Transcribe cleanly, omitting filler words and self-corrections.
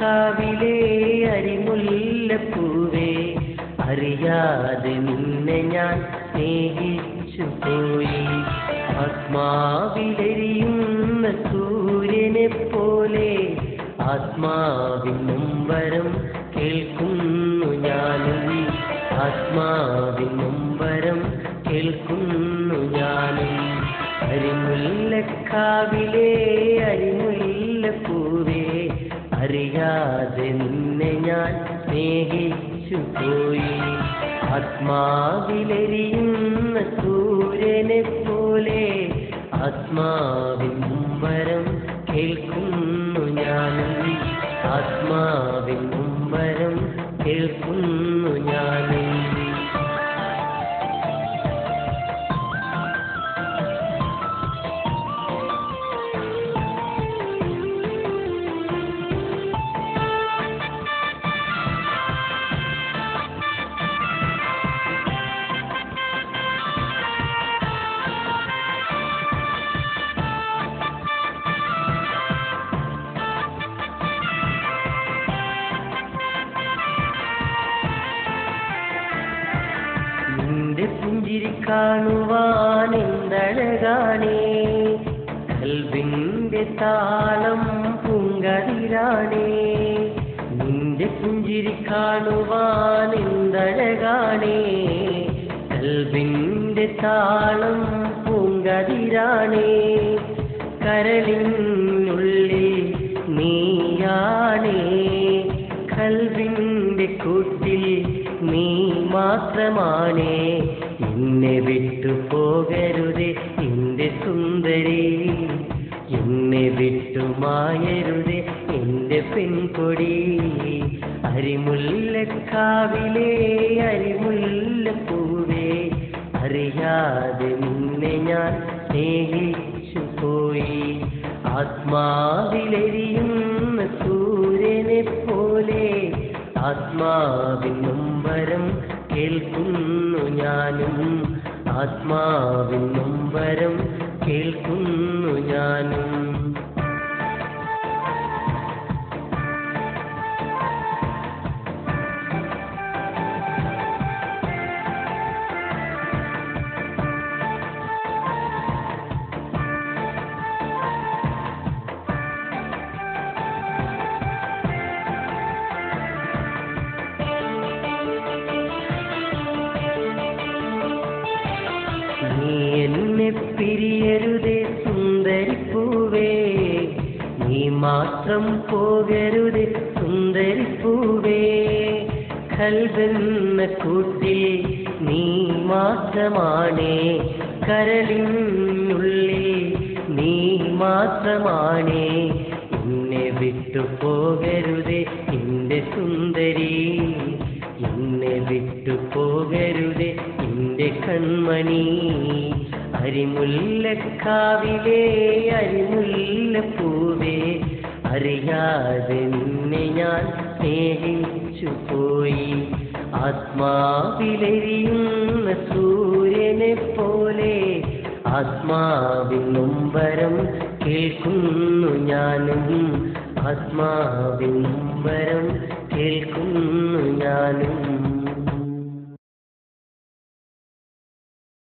മുല്ലക്കാവിലെ അരിമുല്ലപ്പൂവേ, അറിയാതെ നിന്നെ ഞാൻ സ്നേഹിച്ചു പോയി. ആത്മാവിലെരിയുന്ന സൂര്യനെ പോലെ ആത്മാവിൻ നൊമ്പരം കേൾക്കുന്നു ഞാനും. ആത്മാവിൻ നൊമ്പരം കേൾക്കുന്നു ഞാനും. അരിമുല്ലക്കാവിലെ അരിമുല്ലപ്പൂവേ, അറിയാതെ നിന്നെ ഞാൻ സ്നേഹിച്ചു പോയി. ആത്മാവിലെരിയുന്ന സൂര്യനെ പോലെ ആത്മാവിൻ നൊമ്പരം കേൾക്കുന്നു ഞാനും. ആത്മാവിൻ നൊമ്പരം കേൾക്കുന്നു ഞാനും. നിന്റെ പുഞ്ചിരി കാണുവാൻ എന്തഴകാണേ, കൽവിന്റെ താളം പൂങ്കതിരാണേ. നിന്റെ പുഞ്ചിരി കാണുവാൻ എന്തഴകാണേ, കൽവിന്റെ താളം പൂങ്കതിരാണേ. കരളിനുള്ളിൽ നീയാണേ, കൽവിന്റെ കൂട്ടിൽ നീ മാത്രമാണേ. എന്നെ വിട്ടു പോകരുതേ എന്റെ സുന്ദരി, എന്നെ വിട്ടു മായരുതേ എന്റെ പെൺകൊടി. അരിമുല്ലക്കാവിലെ അരിമുല്ലപ്പൂവേ, അറിയാതെ നിന്നെ ഞാൻ സ്നേഹിച്ചു പോയി. ആത്മാവിലെരിയുന്ന സൂര്യനെ പോലെ ആത്മാവിൻ നൊമ്പരം കേൾക്കുന്നു ഞാനും. ആത്മാവിൻ നൊമ്പരം കേൾക്കുന്നു ഞാനും. നീ എന്നെ പിരിയരുതേ സുന്ദരിപ്പൂവേ, നീ മാത്രം പോകരുതേ സുന്ദരിപ്പൂവേ. കൽവെന്ന കൂട്ടിൽ നീ മാത്രമാണേ, കരളിനുള്ളിൽ നീ മാത്രമാണേ. എന്നെ വിട്ടു പോകരുതേ എന്റെ സുന്ദരി, എന്നെ വിട്ടു പോകരുതേ എന്റെ കൺമണി. അരിമുല്ലക്കാവിലെ അരിമുല്ലപ്പൂവേ, അറിയാതെ നിന്നെ ഞാൻ സ്നേഹിച്ചു പോയി. ആത്മാവിലെരിയുന്ന സൂര്യനെ പോലെ ആത്മാവിൻ നൊമ്പരം കേൾക്കുന്നു ഞാനും. ആത്മാവിൻ നൊമ്പരം കേൾക്കുന്നു ഞാനും.